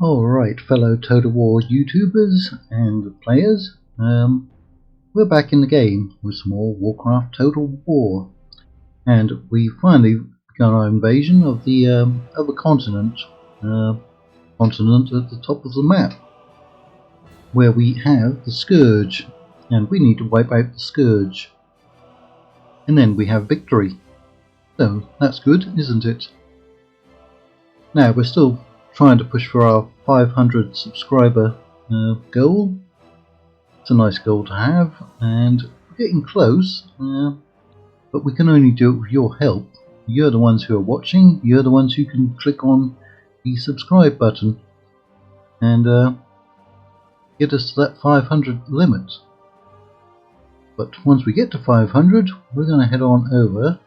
Alright, fellow Total War YouTubers and players, we're back in the game with some more Warcraft Total War, and we finally begun our invasion of the other continent at the top of the map, where we have the Scourge, and we need to wipe out the Scourge, and then we have victory. So that's good, isn't it? Now we're still trying to push for our 500 subscriber goal. It's a nice goal to have, and we're getting close, but we can only do it with your help. You're the ones who are watching, you're the ones who can click on the subscribe button and get us to that 500 limit. But once we get to 500, we're going to head on over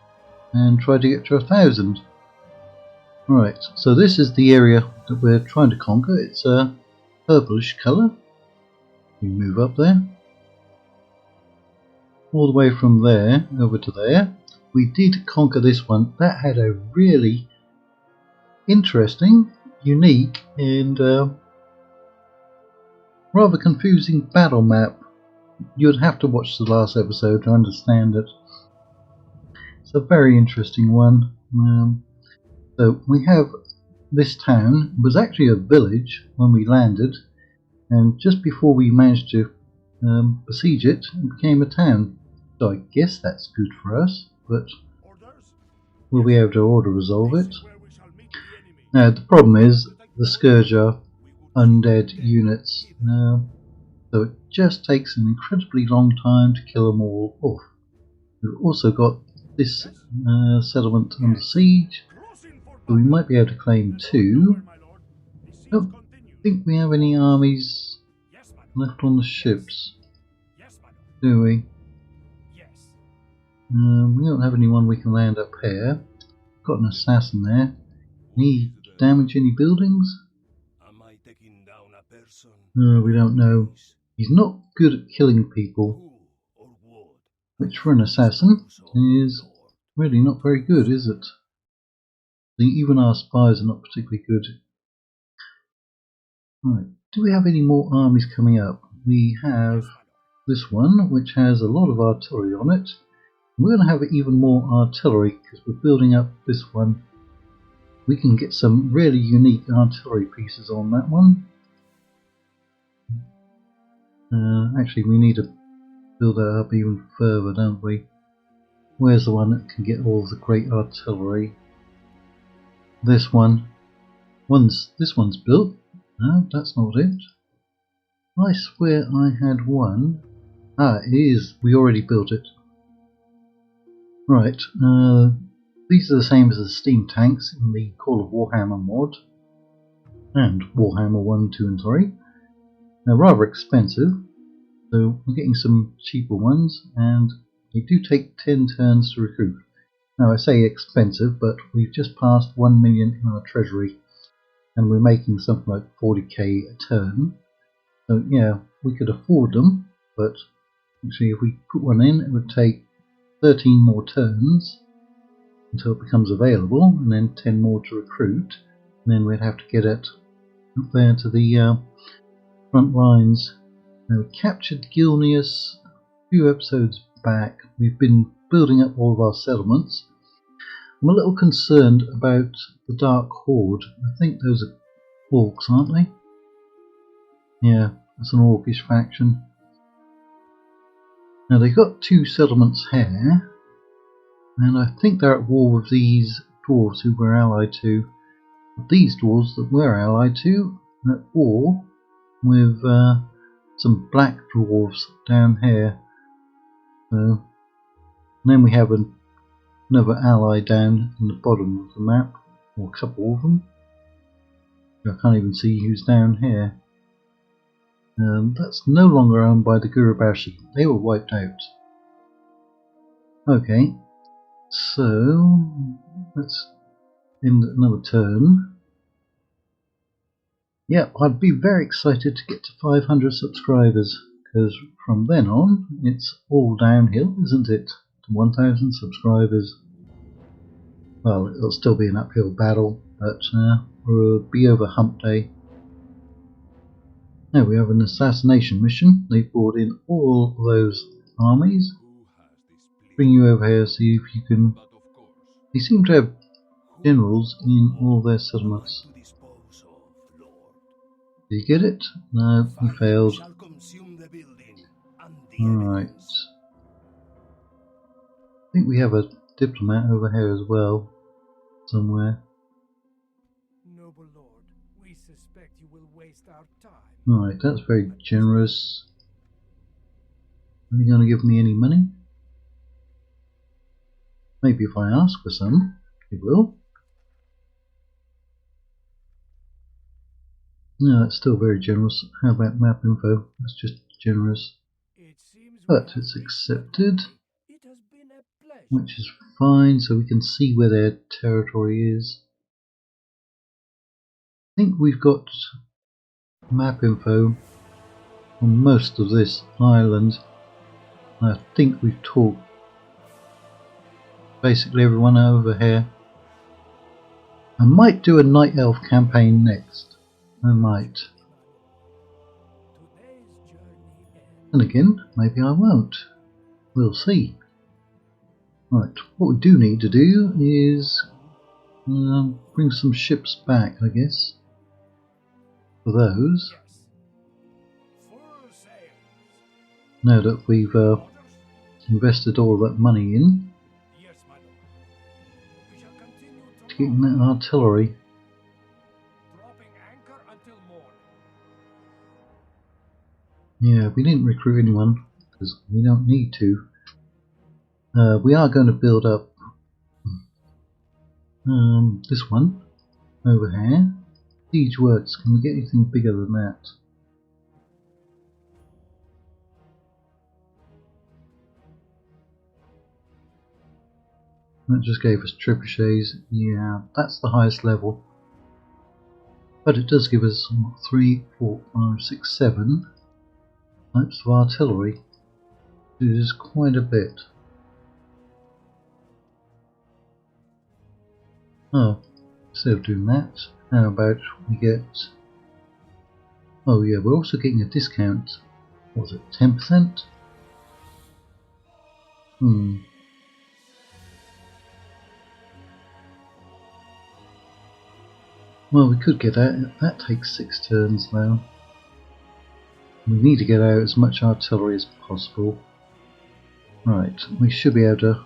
and try to get to 1,000. Right, so this is the area that we're trying to conquer. It's a purplish colour. We move up there. All the way from there over to there. We did conquer this one. That had a really interesting, unique and rather confusing battle map. You'd have to watch the last episode to understand it. It's a very interesting one. So we have this town. It was actually a village when we landed, and just before we managed to besiege it, it became a town. So I guess that's good for us, but we'll be able to auto-resolve it. Now the problem is the Scourge are undead units, so it just takes an incredibly long time to kill them all off. We've also got this settlement under siege. So we might be able to claim 2. I don't think we have any armies left on the ships, do we? We don't have anyone we can land up here. Got an assassin there. Need damage any buildings? We don't know. He's not good at killing people, which for an assassin is really not very good, is it? Even our spies are not particularly good. Right, do we have any more armies coming up? We have this one, which has a lot of artillery on it. We're going to have even more artillery because we're building up this one. We can get some really unique artillery pieces on that one. Actually, we need to build that up even further, don't we? Where's the one that can get all of the great artillery? This one. This one's built. No, that's not it. I swear I had one. Ah, it is. We already built it. Right. These are the same as the steam tanks in the Call of Warhammer mod. And Warhammer 1, 2 and 3. They're rather expensive. So we're getting some cheaper ones. And they do take 10 turns to recruit. Now I say expensive, but we've just passed 1 million in our treasury, and we're making something like 40k a turn. So yeah, we could afford them, but actually if we put one in, it would take 13 more turns until it becomes available, and then 10 more to recruit, and then we'd have to get it up there to the front lines. Now we captured Gilneas a few episodes back. We've been building up all of our settlements. I'm a little concerned about the Dark Horde. I think those are orcs, aren't they? Yeah, that's an orcish faction. Now they've got 2 settlements here, and I think they're at war with these dwarves who we're allied to. But these dwarves that we're allied to are at war with some black dwarves down here. So, and then we have another ally down in the bottom of the map, or a couple of them. I can't even see who's down here. That's no longer owned by the Gurubashi. They were wiped out. Okay, so let's end another turn. Yeah, I'd be very excited to get to 500 subscribers, because from then on it's all downhill, isn't it? To 1,000 subscribers. Well, it'll still be an uphill battle, but we'll be over hump day. Now we have an assassination mission. They brought in all those armies. Bring you over here, see if you can. They seem to have generals in all their settlements. Did you get it? No, he failed. Alright. I think we have a diplomat over here as well. Somewhere. Noble Lord, we suspect you will waste our time. Right, that's very generous. Are you going to give me any money? Maybe if I ask for some, he will. No, that's still very generous. How about map info? That's just generous. But it's accepted, which is fine, so we can see where their territory is. I think we've got map info on most of this island. I think we've talked basically everyone over here. I might do a Night Elf campaign next. I might. And again, maybe I won't. We'll see. Right, what we do need to do is bring some ships back, I guess. For those. Now that we've invested all that money in. To get that artillery. Yeah, we didn't recruit anyone because we don't need to. We are going to build up this one over here. Siege works. Can we get anything bigger than that? That just gave us trebuchets. Yeah, that's the highest level. But it does give us 3, 4, 5, 6, 7 types of artillery. It is quite a bit. Oh, instead of doing that, how about we get... Oh yeah, we're also getting a discount. What was it, 10%? Well, we could get out. That takes 6 turns though. We need to get out as much artillery as possible. Right, we should be able to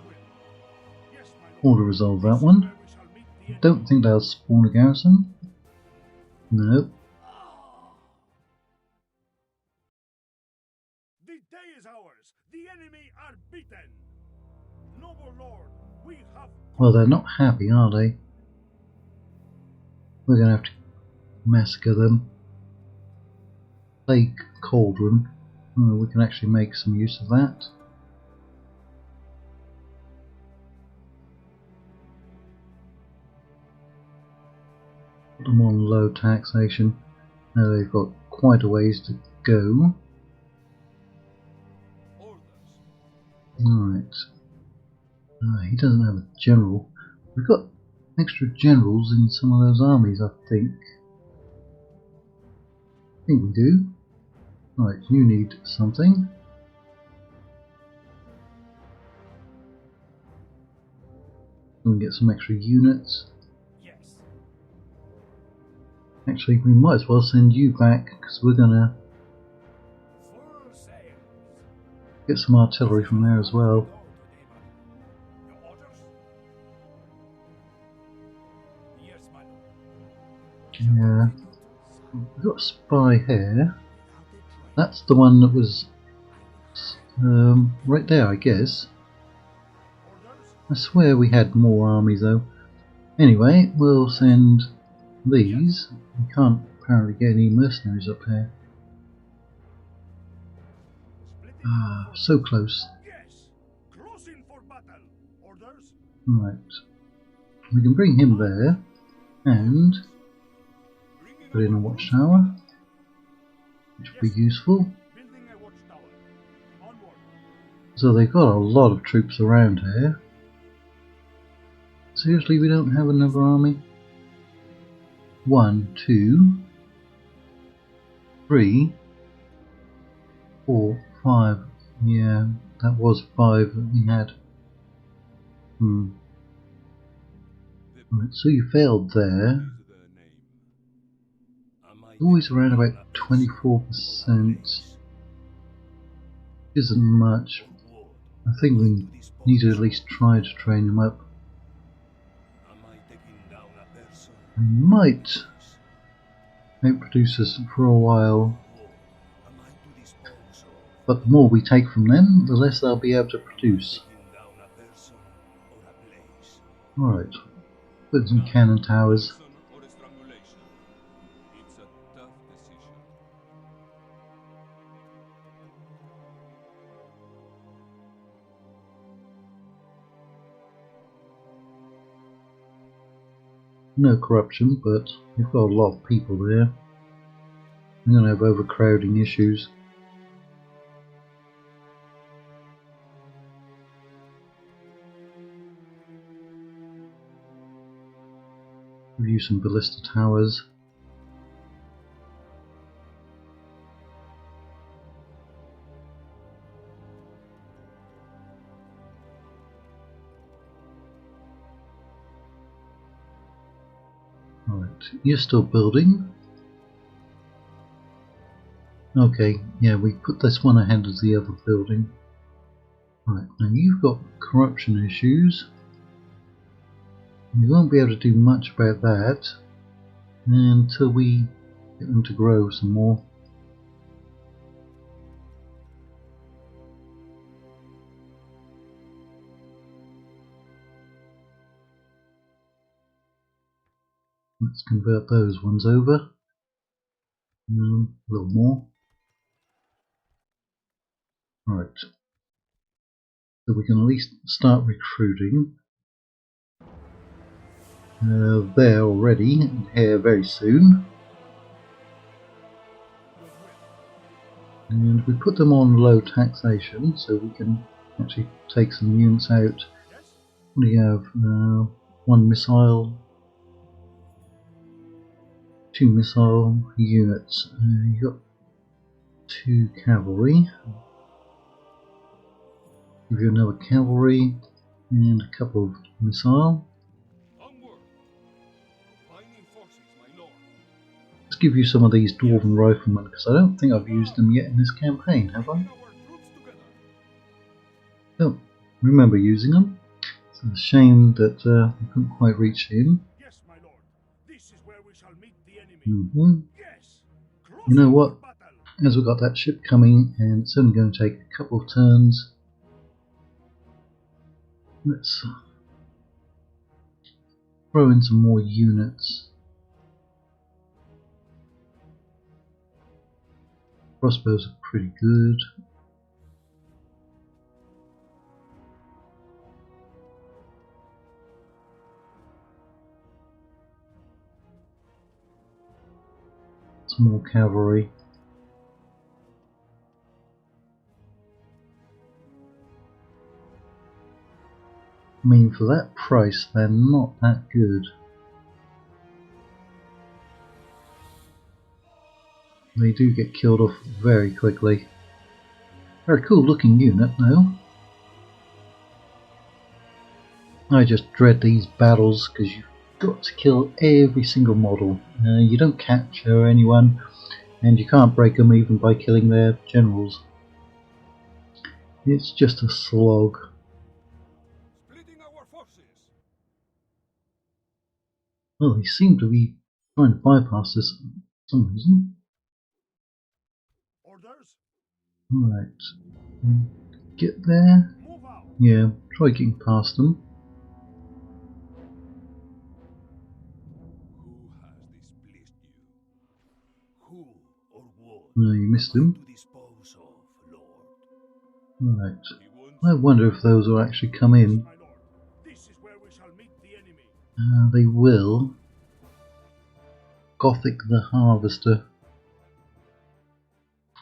auto-resolve that one. I don't think they'll spawn a garrison. No. The day is ours. The enemy are beaten. Noble Lord, we have... Well, they're not happy, are they? We're going to have to massacre them. Plague Cauldron. Oh, we can actually make some use of that. Put them on low taxation. Now they've got quite a ways to go. Right. He doesn't have a general. We've got extra generals in some of those armies, I think. I think we do. Right, you need something. We can get some extra units. Actually, we might as well send you back because we're gonna get some artillery from there as well. Yeah, we've got a spy here. That's the one that was right there, I guess. I swear we had more armies though. Anyway, we'll send these. We can't apparently get any mercenaries up here. Ah, so close. Right. We can bring him there and put in a watchtower, which would be useful. So they've got a lot of troops around here. Seriously, we don't have another army? 1, 2, 3. 4, 5. Yeah, that was 5 that we had. Right, so you failed there. Always around about 24%. Isn't much. I think we need to at least try to train him up. We might outproduce us for a while, but the more we take from them, the less they'll be able to produce. Alright, put some cannon towers. No corruption, but we've got a lot of people there. We're going to have overcrowding issues. We'll use some ballista towers. Alright, you're still building. Okay, yeah, we put this one ahead of the other building. Right, now you've got corruption issues. You won't be able to do much about that until we get them to grow some more. Let's convert those ones over. A little more. Right. So we can at least start recruiting. There already, and here very soon. And we put them on low taxation so we can actually take some units out. We have 1 missile, 2 missile units. You've got 2 cavalry. Give you another cavalry and a couple of missile. Let's give you some of these dwarven riflemen because I don't think I've used them yet in this campaign, have I? Oh, remember using them. It's a shame that we couldn't quite reach him. Yes, my lord. This is where we shall meet the enemy. Yes. You know what? As we've got that ship coming and it's only going to take a couple of turns, let's throw in some more units. Crossbows are pretty good. Some more cavalry. I mean, for that price, they're not that good. They do get killed off very quickly. Very cool looking unit though. I just dread these battles because you've got to kill every single model. You don't capture anyone and you can't break them even by killing their generals. It's just a slog. Well, they seem to be trying to bypass this for some reason. Right, get there. Yeah, try getting past them. No, you missed him. Right, I wonder if those will actually come in. They will. Gothic the Harvester.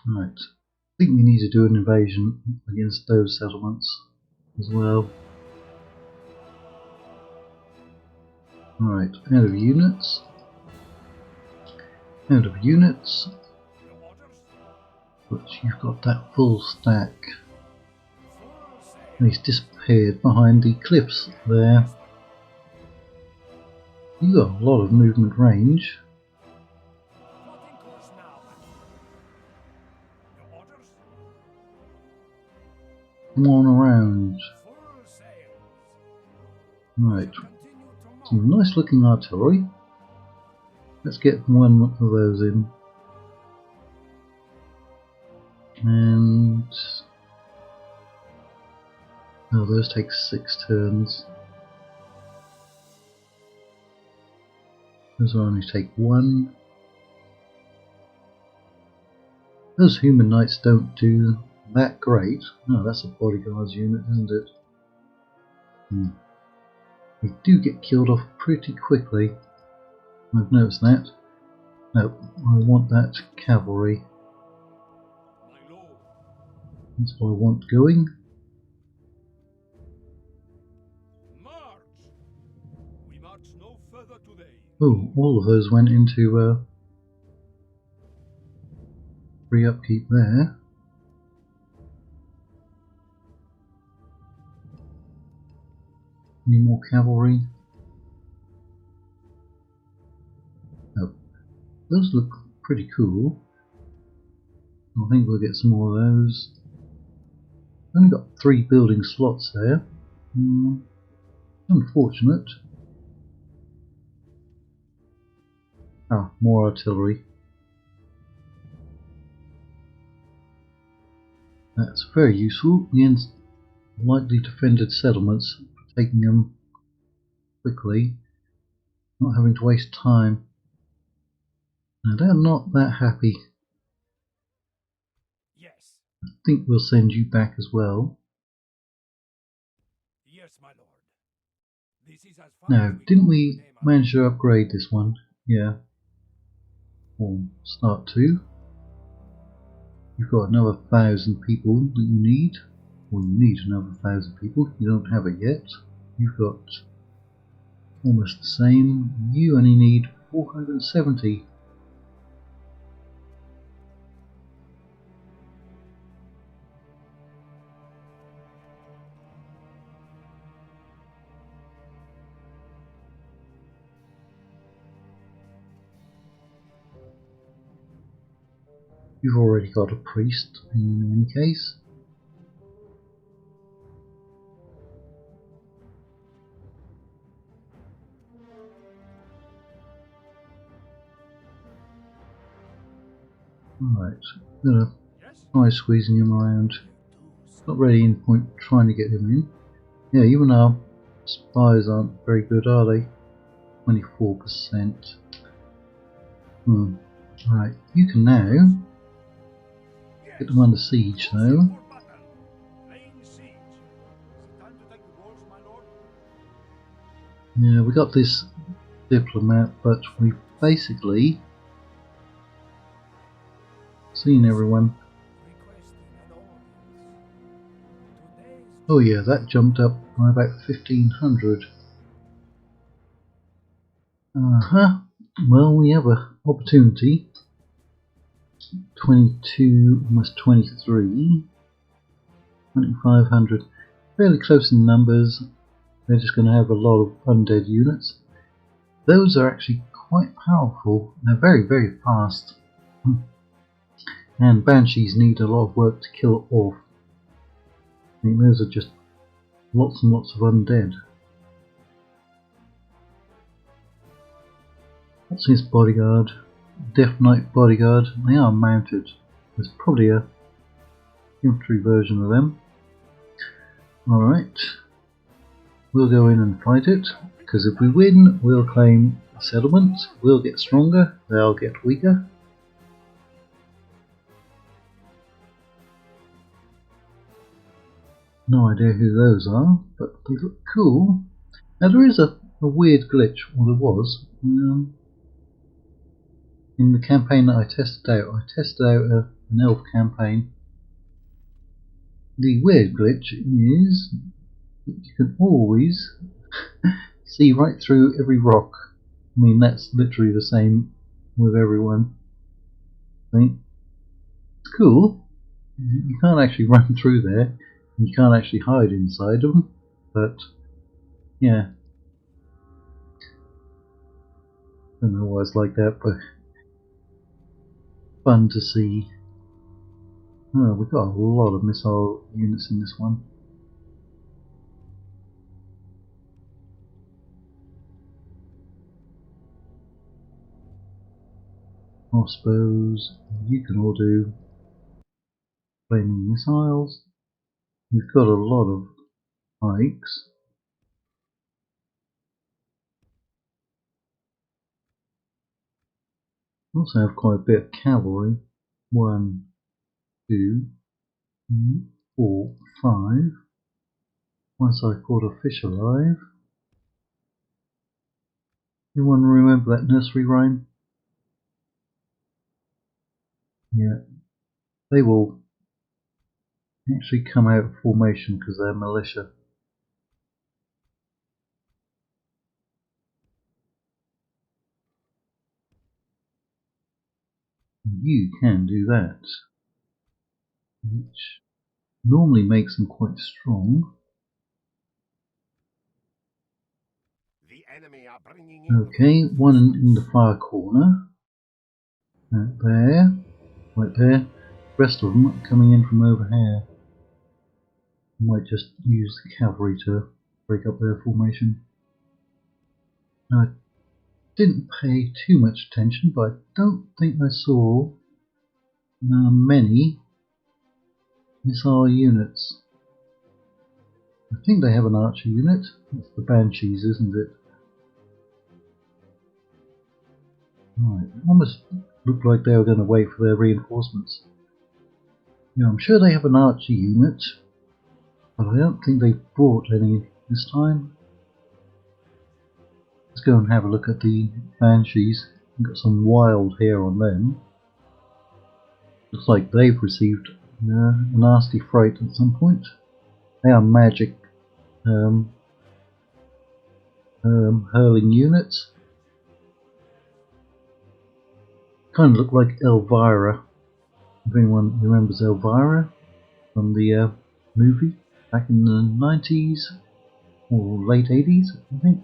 Right. I think we need to do an invasion against those settlements as well. Right, out of units. Out of units. But you've got that full stack. And he's disappeared behind the cliffs there. You've got a lot of movement range. Plotting course now. Your orders? Come on around. Full sails. Right, Continue tomorrow. some nice looking artillery. Let's get one of those in. And oh, those take 6 turns. Those only take 1. Those human knights don't do that great. No, that's a bodyguard's unit, isn't it? They do get killed off pretty quickly. I've noticed that. No, I want that cavalry. My lord. That's what I want going. March! We march no further today. Oh, all of those went into free upkeep there. Any more cavalry? Oh, those look pretty cool. I think we'll get some more of those. Only got 3 building slots there. Unfortunate. Ah, more artillery. That's very useful against lightly defended settlements, taking them quickly, not having to waste time. Now they're not that happy. Yes. I think we'll send you back as well. Yes, my lord. This is as far Now, as we didn't go we today, my manage to upgrade this one? Yeah. Or start to. You've got another 1,000 people that you need. Well, you need another 1,000 people. You don't have it yet. You've got almost the same. You only need 470. You've already got a priest in any case. Alright, I'm gonna Yes? try squeezing him around. Not really in point trying to get him in. Yeah, even our spies aren't very good, are they? 24%. Right, you can now Yes. get them under siege though. For battle. Laying siege. Is it time to take the walls, my lord? Yeah, we got this diplomat, but we've basically seen everyone. Requesting an audience. Today's Oh yeah, that jumped up by about 1,500. Well, we have an opportunity. 22, almost 23. 2,500. Fairly close in numbers. They're just going to have a lot of undead units. Those are actually quite powerful. They're very, very fast. And banshees need a lot of work to kill off. I think those are just lots and lots of undead. What's his bodyguard? Death Knight bodyguard. They are mounted. There's probably a infantry version of them. Alright. We'll go in and fight it, because if we win, we'll claim a settlement. We'll get stronger, they'll get weaker. No idea who those are, but they look cool. Now there is a weird glitch, or there was, in the campaign that I tested out. I tested out an elf campaign. The weird glitch is that you can always see right through every rock. I mean, that's literally the same with everyone, I think. cool. You can't actually run through there, and you can't actually hide inside them, but yeah. I don't know why it's like that, but fun to see. Oh, we've got a lot of missile units in this one. Crossbows, you can all do flaming missiles. We've got a lot of pikes. We also have quite a bit of cavalry. 1, 2, 3, 4, 5. Once I caught a fish alive. Anyone remember that nursery rhyme? Yeah. They will actually come out of formation because they're militia. You can do that, which normally makes them quite strong. The enemy are bringing in Okay, one in the far corner. There, right there. The rest of them are coming in from over here. I might just use the cavalry to break up their formation. I didn't pay too much attention, but I don't think I saw many missile units. I think they have an archer unit. That's the Banshees, isn't it? Right, almost looked like they were going to wait for their reinforcements. Yeah, I'm sure they have an archer unit, but I don't think they brought any this time. Let's go and have a look at the Banshees. Got some wild hair on them. Looks like they've received a nasty fright at some point. They are magic hurling units. Kind of look like Elvira. If anyone remembers Elvira from the movie back in the 90s or late 80s, I think.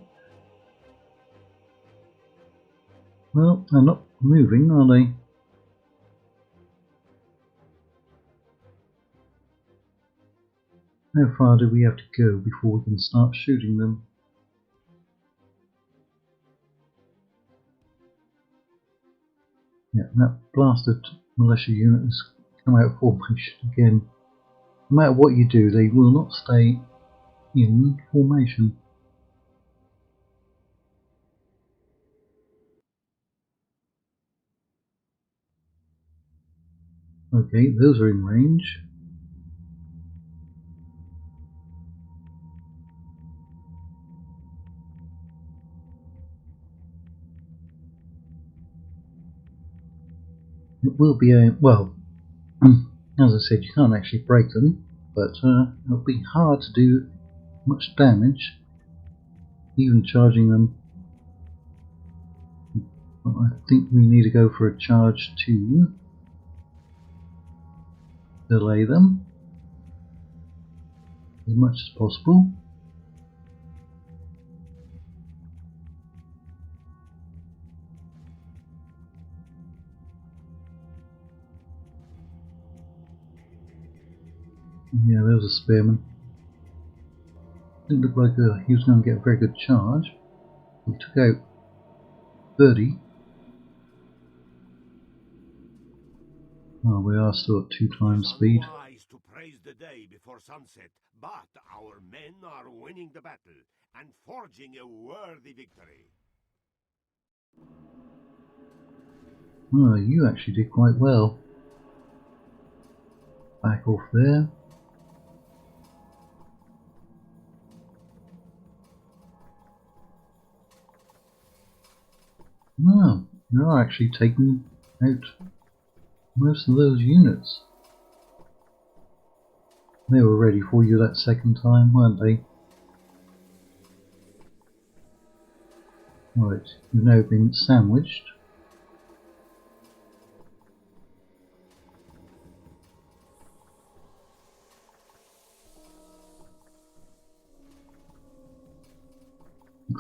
Well, they're not moving, are they? How far do we have to go before we can start shooting them? Yeah, that blasted militia unit has come out of formation again. No matter what you do, they will not stay in formation. Okay, those are in range. It will be a, well, as I said, you can't actually break them, but it'll be hard to do much damage, even charging them. But I think we need to go for a charge to delay them as much as possible. Yeah, there was a spearman. Didn't look like he was going to get a very good charge. We took out 30. Oh, we are still at 2 times speed. It's unwise to praise the day before sunset, but our men are winning the battle and forging a worthy victory. Oh, you actually did quite well. Back off there. No, you are actually taking out most of those units. They were ready for you that second time, weren't they? Right, you've now been sandwiched.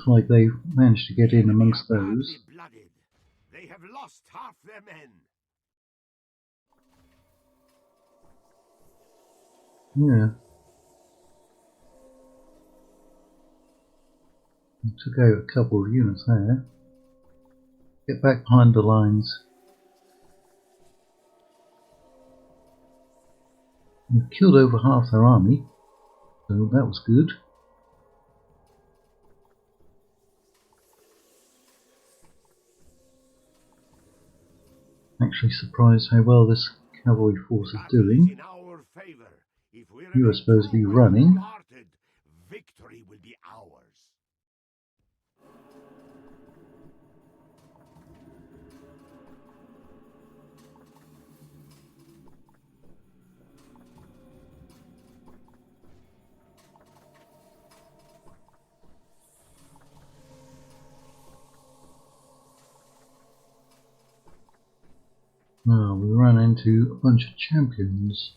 Looks like they managed to get in amongst They are badly those. blooded. They have lost half their men. Yeah. We took out a couple of units there. Get back behind the lines. We've killed over half their army, so that was good. Actually surprised how well this cavalry force is Battle is doing. in our favor. If we You are remain supposed to be true and running. wholehearted, victory will be ours. Now we ran into a bunch of champions.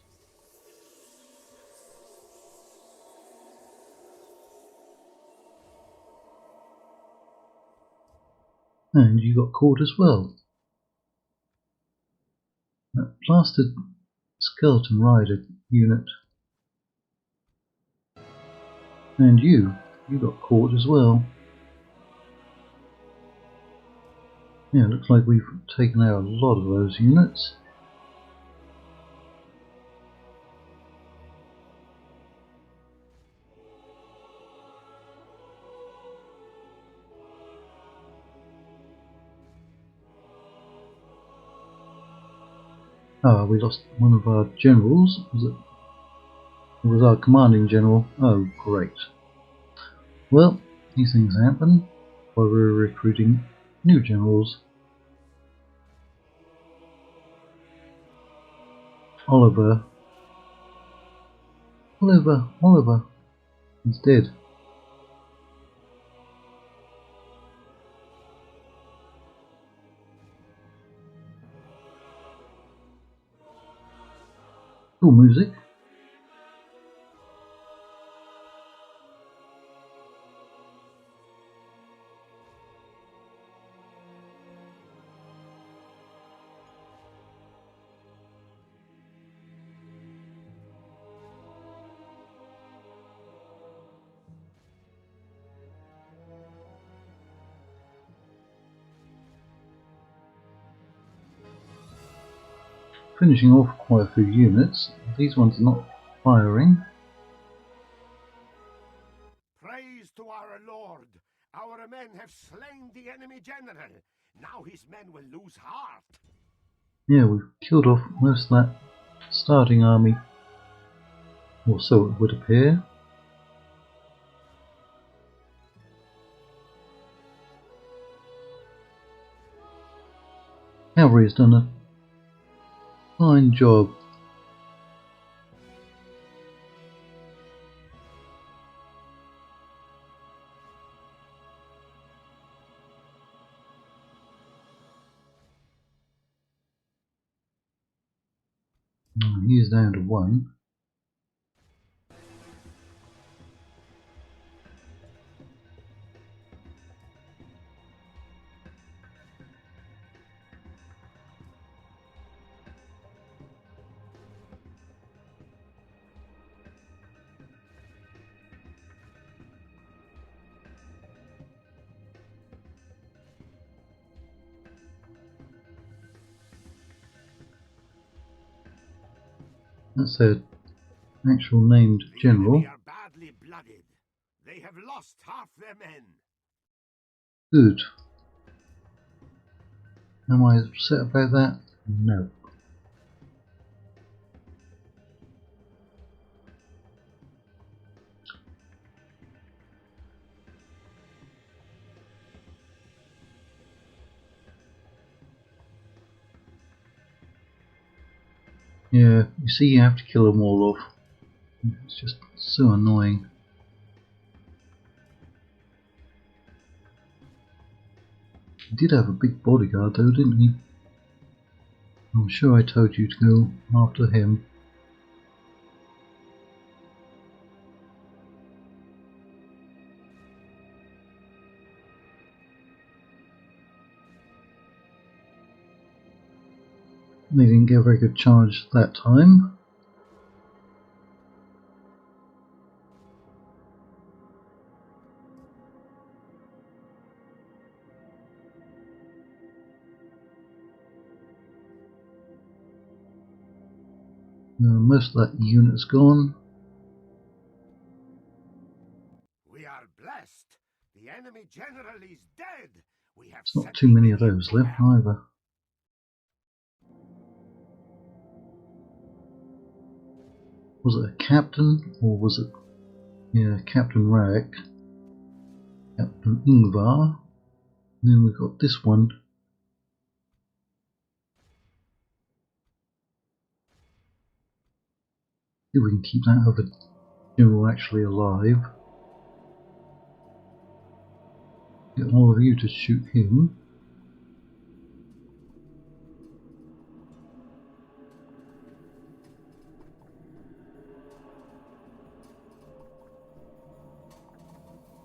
And you got caught as well. That blasted skeleton rider unit. And you got caught as well. Yeah, looks like we've taken out a lot of those units. Ah, we lost one of our generals. It was our commanding general. Oh, great. Well, these things happen while we're recruiting new generals. Oliver. He's dead. Cool music. Finishing off quite a few units. These ones are not firing. Praise to our Lord! Our men have slain the enemy general. Now his men will lose heart. Yeah, we've killed off most of that starting army. Or so it would appear. Cavalry has done a fine job. He's down to 1. That's their actual named The general. enemy are badly blooded. They have lost half their men. Good. Am I upset about that? No. Yeah, you see you have to kill them all off. It's just so annoying. He did have a big bodyguard though, didn't he? I'm sure I told you to go after him. They didn't get a very good charge that time. Most of that unit's gone. We are blessed. The enemy general is dead. We have There's not too many of those left either. Was it a captain, or was it, yeah, Captain Rack, Captain Ingvar, and then we've got this one. See if we can keep that other general actually alive. Get all of you to shoot him.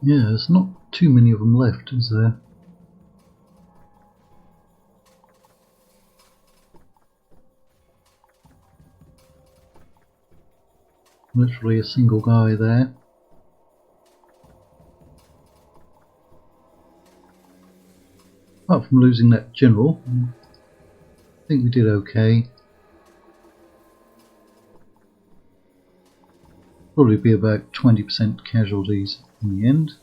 Yeah, there's not too many of them left, is there? Literally a single guy there. Apart from losing that general, I think we did okay. Probably be about 20% casualties in the end.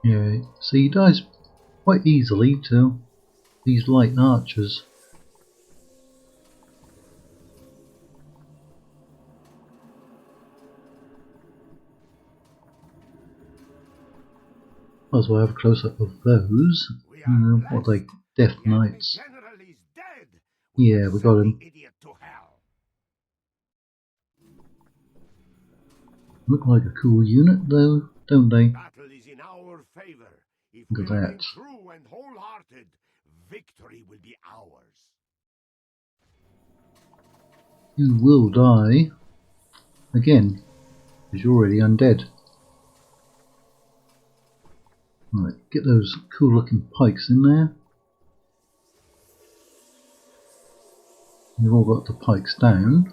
Yeah, so he dies quite easily to these light archers. Might as well have a close-up of those. What are they? Death Knights. Yeah, we got him. Look like a cool unit though, don't they? Look at that. True and wholehearted, victory will be ours. You will die again, because you're already undead. Right, get those cool looking pikes in there. We've all got the pikes down.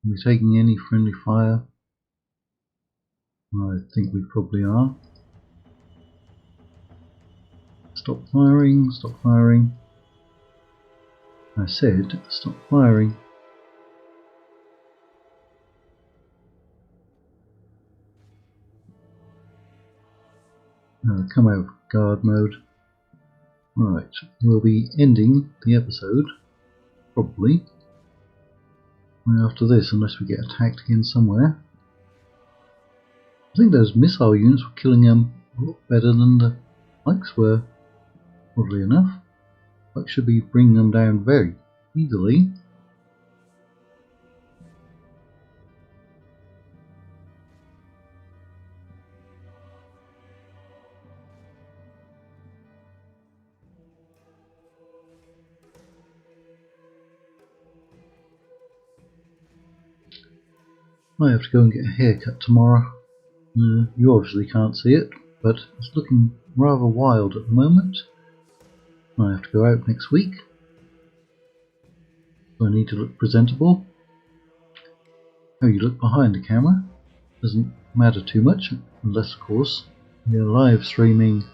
Are we taking any friendly fire? I think we probably are. Stop firing, stop firing. I said stop firing. Come out of guard mode. Right, we'll be ending the episode, probably, after this, unless we get attacked again somewhere. I think those missile units were killing them a lot better than the pikes were, oddly enough. Pikes should be bringing them down very easily. I have to go and get a haircut tomorrow. You obviously can't see it, but it's looking rather wild at the moment. I have to go out next week. So I need to look presentable. How you look behind the camera doesn't matter too much, unless of course you're live streaming,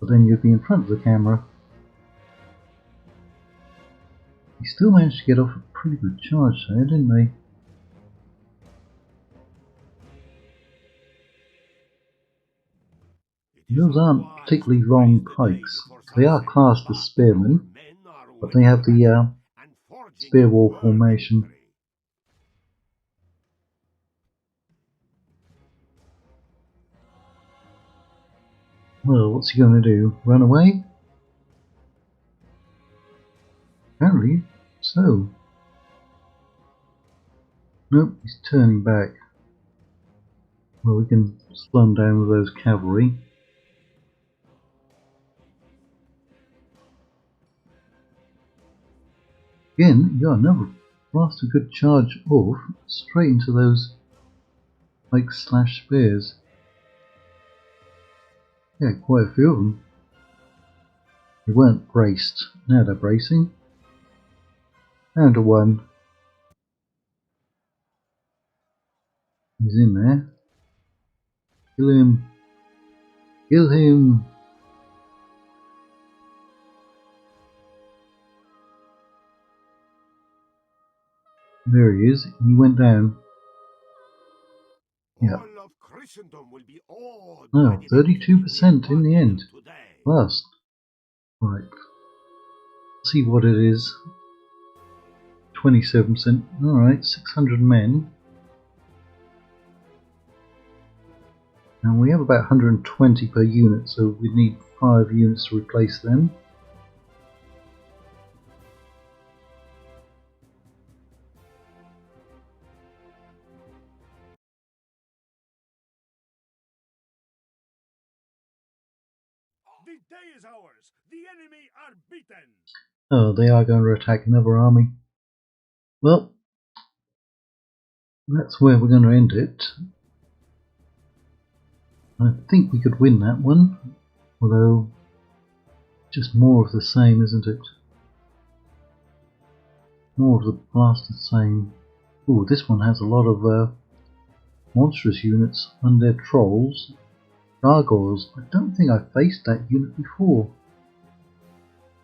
but then you'd be in front of the camera. They still managed to get off a pretty good charge there, didn't they? Those aren't particularly long pikes. They are classed as spearmen, but they have the spear wall formation. Well, what's he going to do? Run away? Apparently so. Nope, he's turning back. Well, we can slow him down with those cavalry. Again, you got another blasted good charge off, straight into those like slash spears. Yeah, quite a few of them. They weren't braced. Now they're bracing. Down to one. He's in there. Kill him. Kill him. There he is. He went down. Yeah. All of Christendom will be awed No, by the victory 32% we in the won end. today. Last. Right. See what it is. 27%. Alright, 600 men. And we have about 120 per unit, so we need 5 units to replace them. The day is ours. The enemy are beaten. Oh, they are going to attack another army. Well, that's where we're going to end it. I think we could win that one, although just more of the same, isn't it? More of the blasted same. Ooh, this one has a lot of monstrous units, undead trolls, gargoyles. I don't think I've faced that unit before.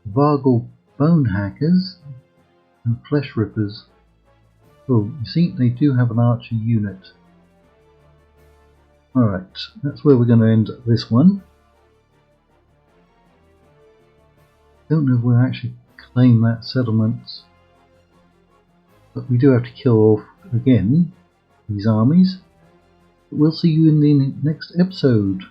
Vargle bone hackers and flesh rippers. Oh, you see, they do have an archer unit. Alright, that's where we're going to end this one. Don't know if we'll actually claim that settlement, but we do have to kill off again these armies. But we'll see you in the next episode.